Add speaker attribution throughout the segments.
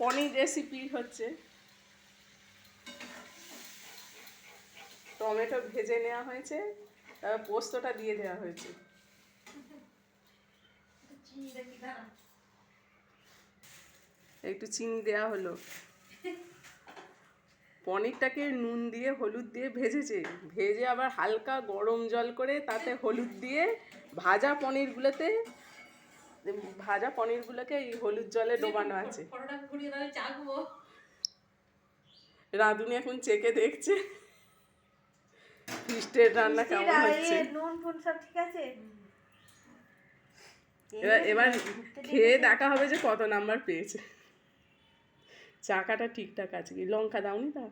Speaker 1: পনির recipe হচ্ছে tomato ভেজে নেওয়া হয়েছে, তারপর পোস্তটা দিয়ে দেওয়া হয়েছে। একটু চিনি দেওয়া হলো। পনিরটাকে নুন দিয়ে হলুদ দিয়ে ভেজেছে, ভেজে আবার হালকা গরম জল করে তাতে হলুদ দিয়ে ভাজা পনিরগুলোকে এই হলুদ জলে ডোবানো আছে। রাঁধুনি এখন চেকে দেখছে ফিস্টের রান্না কেমন হচ্ছে।
Speaker 2: নুন ফুন সব ঠিক আছে।
Speaker 1: এবার খেয়ে দেখা হবে যে কত নাম্বার পেয়েছে। চাকাটা ঠিকঠাক আছে কি? লঙ্কা দাওনি তা?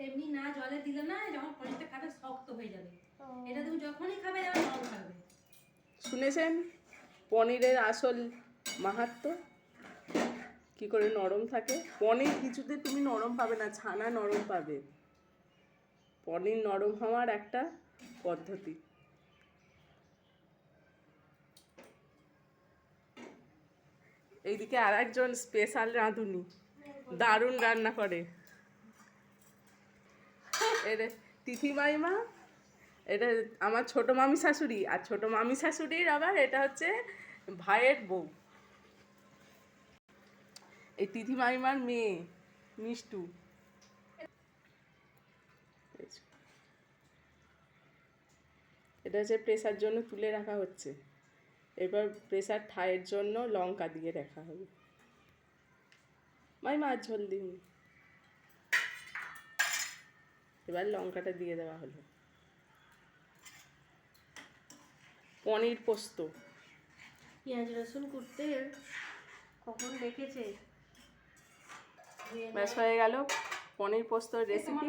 Speaker 3: এমনি না জলে দিলে না, যখন পনিরটা খাবে শক্ত হয়ে যাবে। এটা তুমি যখনই খাবে যেমন নরম থাকবে।
Speaker 1: শুনেছেন পনিরের আসল মাহাত্ম্য কি করে নরম থাকে? পনির কিছুতে তুমি নরম পাবে না, ছানা নরম পাবে। পনির নরম হওয়ার একটা পদ্ধতি। এইদিকে আর একজন স্পেশাল রাঁধুনি দারুণ রান্না করে, এটা তিথি মাইমা। এটা আমার ছোট মামি শাশুড়ি, আর ছোট মামি শাশুড়ির আবার এটা হচ্ছে ভাইয়ের বউ। এই তিথি মাইমার মেয়ে মিষ্টু। এটা হচ্ছে প্রেসার জন্য তুলে রাখা হচ্ছে, এবার প্রেসার ঠাইয়ের জন্য লঙ্কা দিয়ে রাখা হবে। মাইমা আর ঝোল দিন, এবার লঙ্কাটা দিয়ে দেওয়া হলো। পনির পোস্ত
Speaker 2: পেঁয়াজ রসুন কুটতে কখন দেখেছে।
Speaker 1: ব্যাস হয়ে গেল পনির পোস্তর রেসিপি।